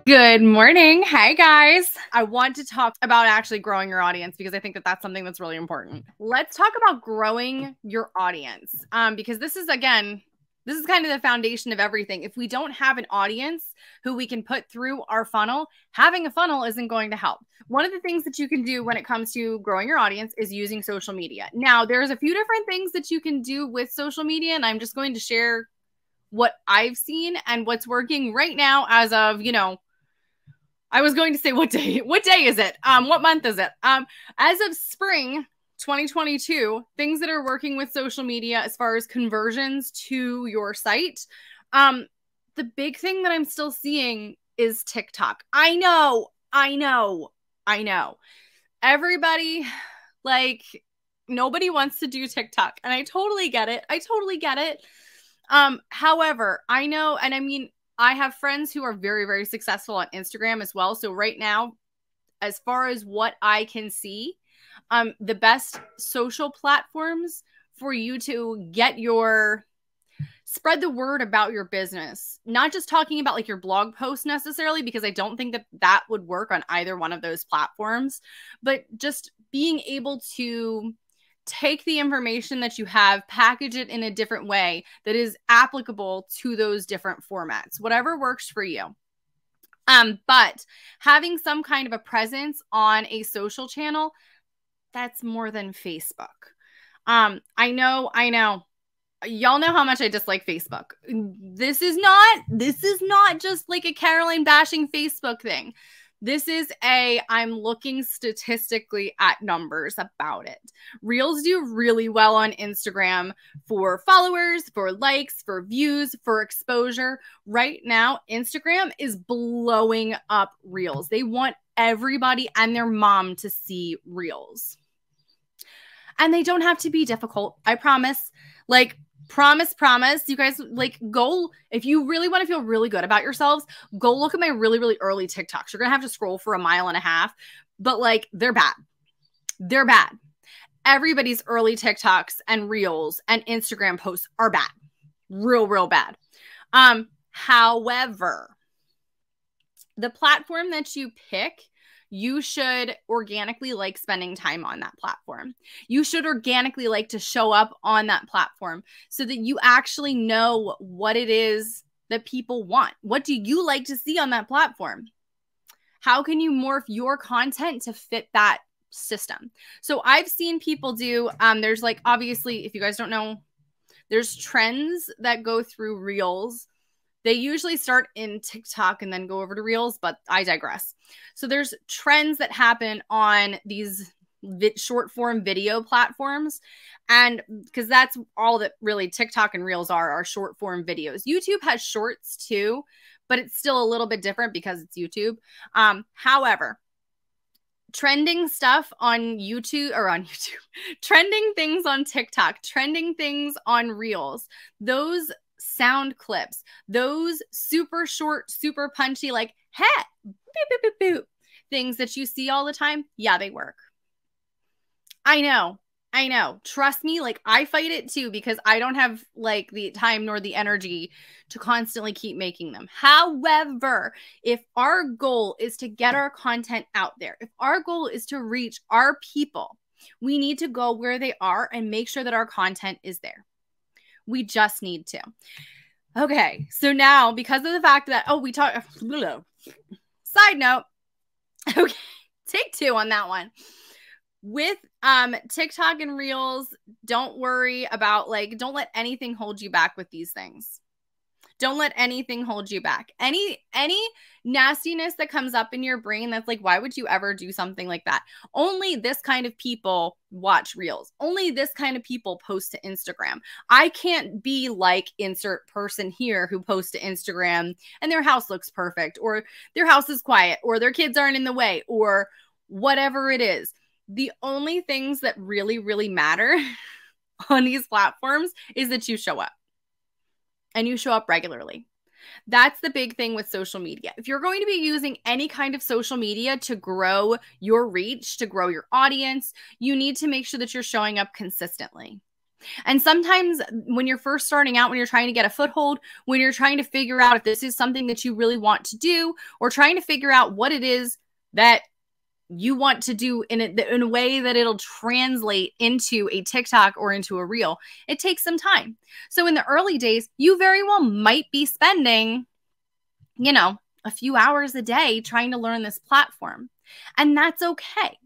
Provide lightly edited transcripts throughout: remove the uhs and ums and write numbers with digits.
Good morning. Hi, guys. I want to talk about actually growing your audience because I think that that's something that's really important. Let's talk about growing your audience because this is kind of the foundation of everything. If we don't have an audience who we can put through our funnel, having a funnel isn't going to help. One of the things that you can do when it comes to growing your audience is using social media. Now, there's a few different things that you can do with social media, and I'm just going to share what I've seen and what's working right now as of, I was going to say what day is it? What month is it? As of spring 2022, things that are working with social media as far as conversions to your site. The big thing that I'm still seeing is TikTok. I know. Everybody, nobody wants to do TikTok, and I totally get it. However, I know, and I mean, I have friends who are very, very successful on Instagram as well. So right now, as far as what I can see, the best social platforms for you to spread the word about your business, not just talking about your blog post necessarily, because I don't think that would work on either one of those platforms, but just being able to take the information that you have, package it in a different way that is applicable to those different formats, whatever works for you. But having some kind of a presence on a social channel, that's more than Facebook. I know. Y'all know how much I dislike Facebook. This is not just like a Caroline bashing Facebook thing. This is I'm looking statistically at numbers about it. Reels do really well on Instagram for followers, for likes, for views, for exposure. Right now, Instagram is blowing up Reels. They want everybody and their mom to see Reels. And they don't have to be difficult. I promise. Promise. You guys, go, if you really want to feel really good about yourselves, go look at my really, really early TikToks. You're going to have to scroll for a mile and a half, but they're bad. They're bad. Everybody's early TikToks and Reels and Instagram posts are bad. Real bad. However, the platform that you pick, you should organically like spending time on that platform. You should organically like to show up on that platform so that you actually know what it is that people want. What do you like to see on that platform? How can you morph your content to fit that system? So I've seen people do, there's obviously, if you guys don't know, there's trends that go through Reels. They usually start in TikTok and then go over to Reels, but I digress. So there's trends that happen on these short form video platforms. And because that's all that really TikTok and Reels are short form videos. YouTube has shorts too, but it's still a little bit different because it's YouTube. However, trending stuff on YouTube, trending things on TikTok, trending things on Reels, those sound clips, those super short, super punchy, hey, boop, boop, boop, boop, things that you see all the time. Yeah, they work. I know. Trust me, I fight it too because I don't have the time nor the energy to constantly keep making them. However, if our goal is to get our content out there, if our goal is to reach our people, we need to go where they are and make sure that our content is there. We just need to. Okay, so now because of the fact that, side note, okay, take two on that one. With TikTok and Reels, don't worry about don't let anything hold you back with these things. Don't let anything hold you back. Any nastiness that comes up in your brain that's why would you ever do something like that? Only this kind of people watch Reels. Only this kind of people post to Instagram. I can't be insert person here who posts to Instagram and their house looks perfect, or their house is quiet, or their kids aren't in the way, or whatever it is. The only things that really, really matter on these platforms is that you show up. And you show up regularly. That's the big thing with social media. If you're going to be using any kind of social media to grow your reach, to grow your audience, you need to make sure that you're showing up consistently. And sometimes when you're first starting out, when you're trying to get a foothold, when you're trying to figure out if this is something that you really want to do, or trying to figure out what it is that you want to do in a way that it'll translate into a TikTok or into a reel, it takes some time. So in the early days, you very well might be spending, you know, a few hours a day trying to learn this platform. And that's okay.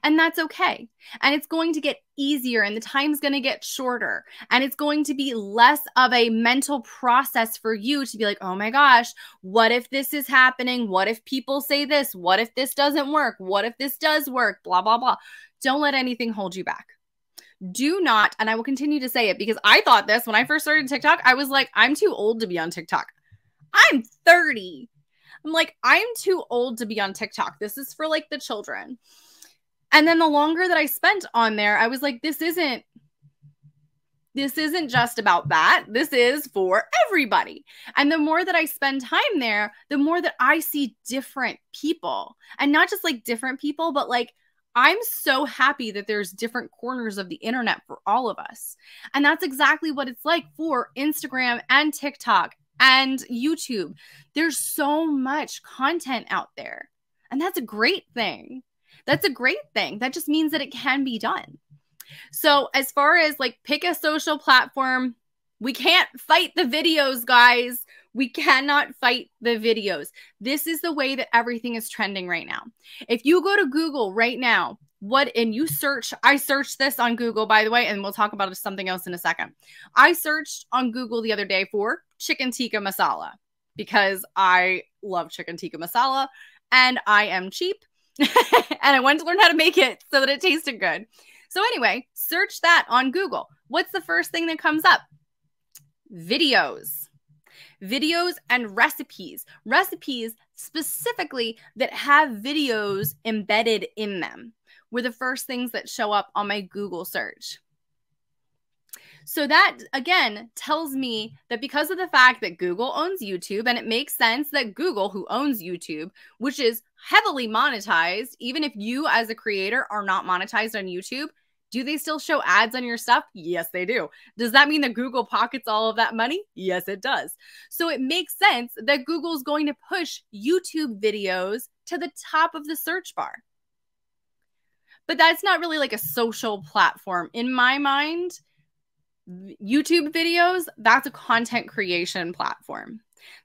And that's okay. And it's going to get easier, and the time's going to get shorter, and it's going to be less of a mental process for you to be like, oh my gosh, what if this is happening? What if people say this? What if this doesn't work? What if this does work? Blah, blah, blah. Don't let anything hold you back. Do not, and I will continue to say it because I thought this when I first started TikTok. I was like, I'm too old to be on TikTok. I'm 30. I'm like, I'm too old to be on TikTok. This is for like the children. And then the longer that I spent on there, I was like, this isn't just about that. This is for everybody. And the more that I spend time there, the more that I see different people, and not just like different people, but like, I'm so happy that there's different corners of the internet for all of us. And that's exactly what it's like for Instagram and TikTok and YouTube. There's so much content out there, and that's a great thing. That's a great thing. That just means that it can be done. So as far as like pick a social platform, we can't fight the videos, guys. We cannot fight the videos. This is the way that everything is trending right now. If you go to Google right now, and you search, I searched this on Google, by the way, and we'll talk about something else in a second. I searched on Google the other day for chicken tikka masala because I love chicken tikka masala and I am cheap. And I wanted to learn how to make it so that it tasted good. So anyway, search that on Google. What's the first thing that comes up? Videos. Videos and recipes. Recipes specifically that have videos embedded in them were the first things that show up on my Google search. So that, again, tells me that because of the fact that Google owns YouTube, and it makes sense that Google, who owns YouTube, which is heavily monetized, even if you as a creator are not monetized on YouTube, do they still show ads on your stuff? Yes, they do. Does that mean that Google pockets all of that money? Yes, it does. So it makes sense that Google's going to push YouTube videos to the top of the search bar. But that's not really like a social platform. In my mind, YouTube videos, that's a content creation platform.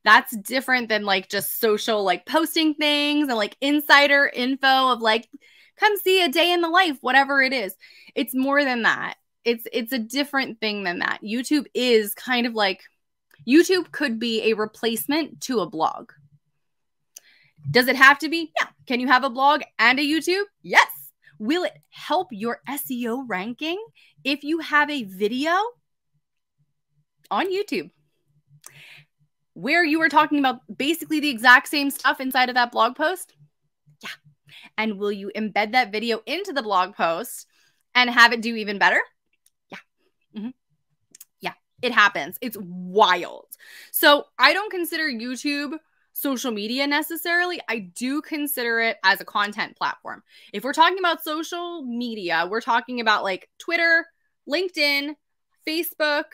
That's different than like just social, like posting things and like insider info of like, come see a day in the life, whatever it is. It's more than that. It's a different thing than that. YouTube is kind of like, YouTube could be a replacement to a blog. Does it have to be? Yeah. Can you have a blog and a YouTube? Yes. Will it help your SEO ranking if you have a video on YouTube where you were talking about basically the exact same stuff inside of that blog post? Yeah. And will you embed that video into the blog post and have it do even better? Yeah. Mm-hmm. Yeah, it happens. It's wild. So I don't consider YouTube social media necessarily. I do consider it as a content platform. If we're talking about social media, we're talking about like Twitter, LinkedIn, Facebook,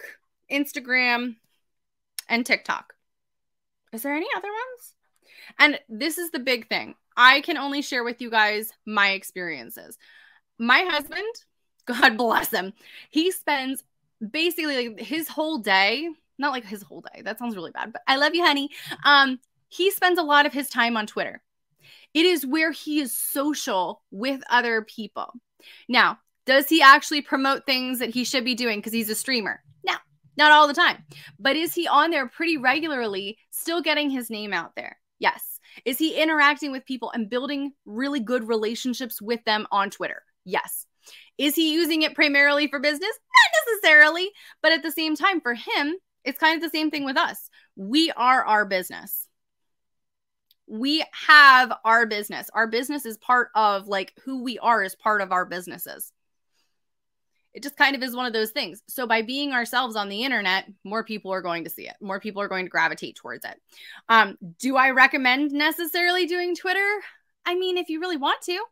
Instagram, and TikTok. Is there any other ones? And this is the big thing. I can only share with you guys my experiences. My husband, God bless him, he spends basically like his whole day, not like his whole day, that sounds really bad, but I love you, honey. He spends a lot of his time on Twitter. It is where he is social with other people. Now, does he actually promote things that he should be doing because he's a streamer? No, not all the time. But is he on there pretty regularly, still getting his name out there? Yes. Is he interacting with people and building really good relationships with them on Twitter? Yes. Is he using it primarily for business? Not necessarily. But at the same time, for him, it's kind of the same thing with us. We are our business. We have our business. Our business is part of like who we are is part of our businesses. It just kind of is one of those things. So by being ourselves on the internet, more people are going to see it. More people are going to gravitate towards it. Do I recommend necessarily doing Twitter? I mean, if you really want to,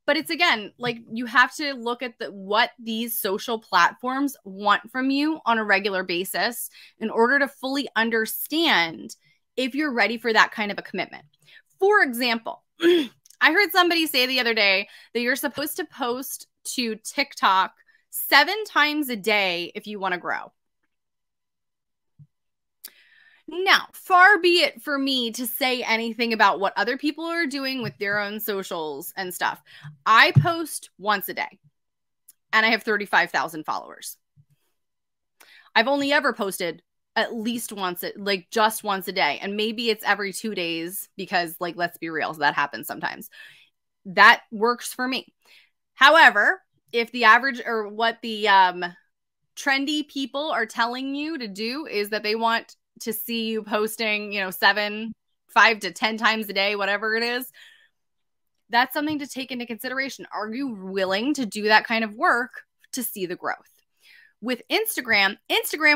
But it's, again, like, you have to look at what these social platforms want from you on a regular basis in order to fully understand if you're ready for that kind of a commitment. For example, I heard somebody say the other day that you're supposed to post to TikTok 7 times a day if you want to grow. Now, far be it for me to say anything about what other people are doing with their own socials and stuff. I post once a day, and I have 35,000 followers. I've only ever posted at least once, like just once a day. And maybe it's every 2 days because, like, let's be real, that happens sometimes. That works for me. However, if the average, or what the trendy people are telling you to do, is that they want to see you posting, 5 to 10 times a day, whatever it is, that's something to take into consideration. Are you willing to do that kind of work to see the growth? With Instagram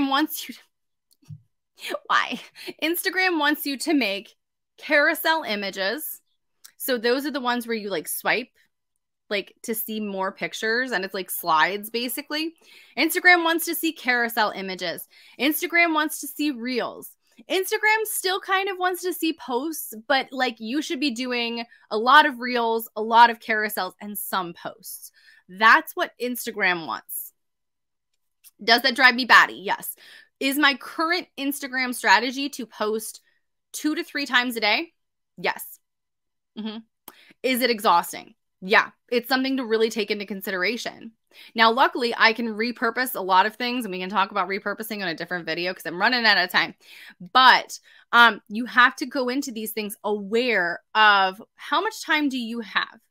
wants you to, why? Instagram wants you to make carousel images. So those are the ones where you like swipe, like, to see more pictures, and it's like slides basically. Instagram wants to see carousel images. Instagram wants to see reels. Instagram still kind of wants to see posts, but like, you should be doing a lot of reels, a lot of carousels, and some posts. That's what Instagram wants. Does that drive me batty? Yes. Is my current Instagram strategy to post 2 to 3 times a day? Yes. Is it exhausting? Yeah, it's something to really take into consideration. Now, luckily, I can repurpose a lot of things, and we can talk about repurposing on a different video because I'm running out of time. But you have to go into these things aware of how much time do you have?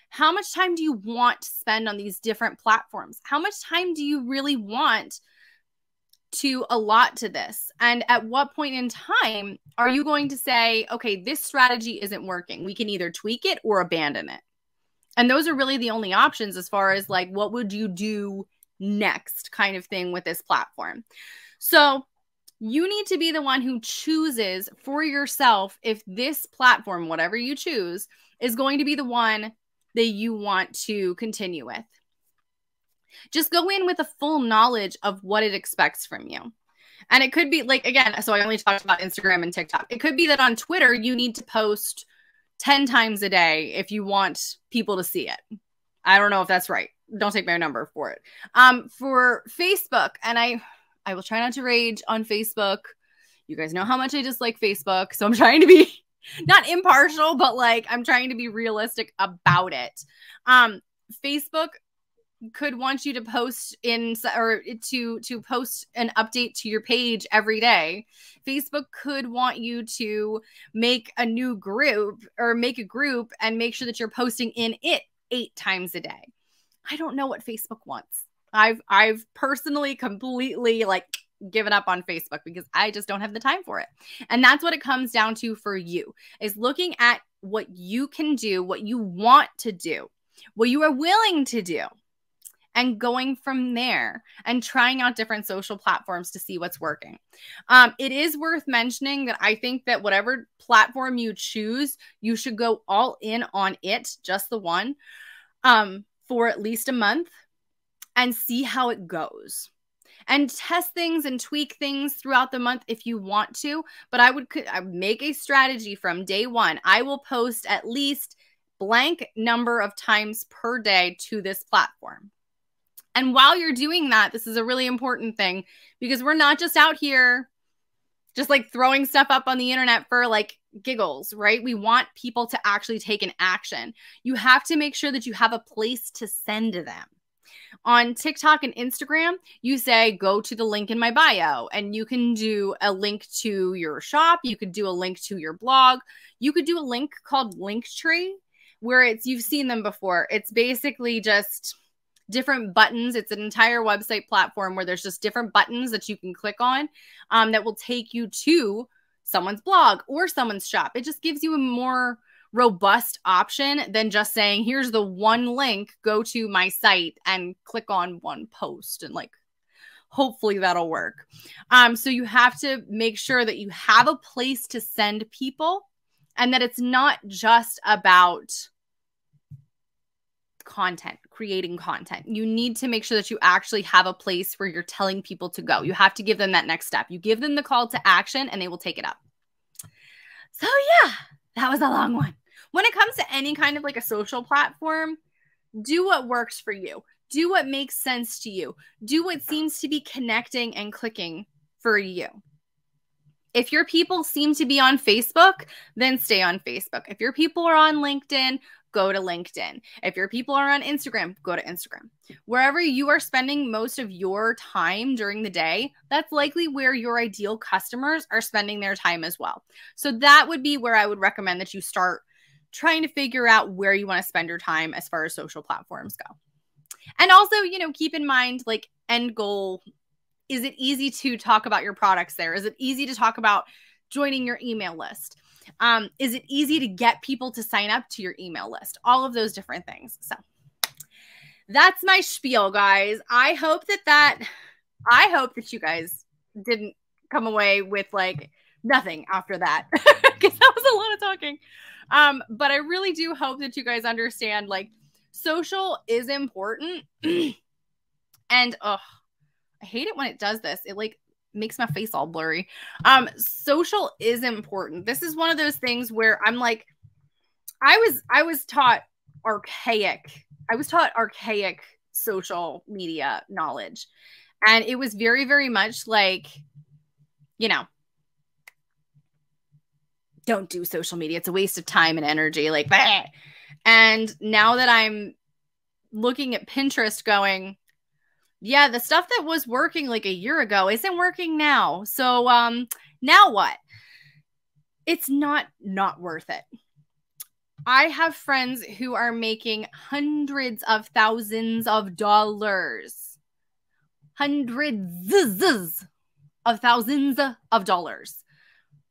How much time do you want to spend on these different platforms? How much time do you really want to allot to this? And at what point in time are you going to say, okay, this strategy isn't working? We can either tweak it or abandon it. And those are really the only options as far as like, what would you do next kind of thing with this platform. So you need to be the one who chooses for yourself if this platform, whatever you choose, is going to be the one that you want to continue with. Just go in with a full knowledge of what it expects from you. And it could be like, again, so I only talked about Instagram and TikTok. It could be that on Twitter, you need to post 10 times a day if you want people to see it. I don't know if that's right. Don't take my number for it. For Facebook, and I will try not to rage on Facebook. You guys know how much I dislike Facebook. So I'm trying to be not impartial, but like, I'm trying to be realistic about it. Facebook could want you to post to post an update to your page every day. Facebook could want you to make a new group, or make a group and make sure that you're posting in it 8 times a day. I don't know what Facebook wants. I've personally completely like given up on Facebook because I just don't have the time for it. And that's what it comes down to for you, is looking at what you can do, what you want to do, what you are willing to do, and going from there and trying out different social platforms to see what's working. It is worth mentioning that I think that whatever platform you choose, you should go all in on it, just the one, for at least a month and see how it goes. And test things and tweak things throughout the month if you want to. But I would make a strategy from day one. I will post at least blank number of times per day to this platform. And while you're doing that, this is a really important thing, because we're not just out here just like throwing stuff up on the internet for like giggles, right? We want people to actually take an action. You have to make sure that you have a place to send them. On TikTok and Instagram, you say, go to the link in my bio, and you can do a link to your shop. You could do a link to your blog. You could do a link called Linktree, where you've seen them before. It's basically just different buttons. It's an entire website platform where there's just different buttons that you can click on that will take you to someone's blog or someone's shop. It just gives you a more robust option than just saying, here's the one link, go to my site and click on one post, and like, hopefully that'll work. So you have to make sure that you have a place to send people, and that it's not just about content, creating content. You need to make sure that you actually have a place where you're telling people to go. You have to give them that next step. You give them the call to action and they will take it up. So yeah, that was a long one. When it comes to any kind of like a social platform, do what works for you. Do what makes sense to you. Do what seems to be connecting and clicking for you. If your people seem to be on Facebook, then stay on Facebook. If your people are on LinkedIn, go to LinkedIn. If your people are on Instagram, go to Instagram. Wherever you are spending most of your time during the day, that's likely where your ideal customers are spending their time as well. So that would be where I would recommend that you start trying to figure out where you want to spend your time as far as social platforms go. And also, keep in mind, like, end goal. Is it easy to talk about your products there? Is it easy to talk about joining your email list? Is it easy to get people to sign up to your email list? All of those different things. So that's my spiel, guys. I hope that you guys didn't come away with like nothing after that, because that was a lot of talking. But I really do hope that you guys understand, like, social is important. And I hate it when it does this. It like makes my face all blurry. Social is important. This is one of those things where I'm like, I was taught archaic. I was taught archaic social media knowledge. And it was very, very much like, don't do social media. It's a waste of time and energy. Like, bah. And now that I'm looking at Pinterest going, yeah, the stuff that was working like a year ago isn't working now. So now what? It's not worth it. I have friends who are making hundreds of thousands of dollars. Hundreds of thousands of dollars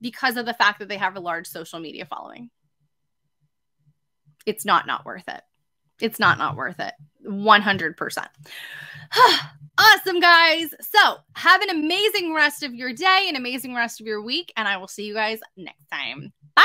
because of the fact that they have a large social media following. It's not worth it. It's not worth it. 100%. Awesome, guys. So have an amazing rest of your day, an amazing rest of your week, and I will see you guys next time. Bye.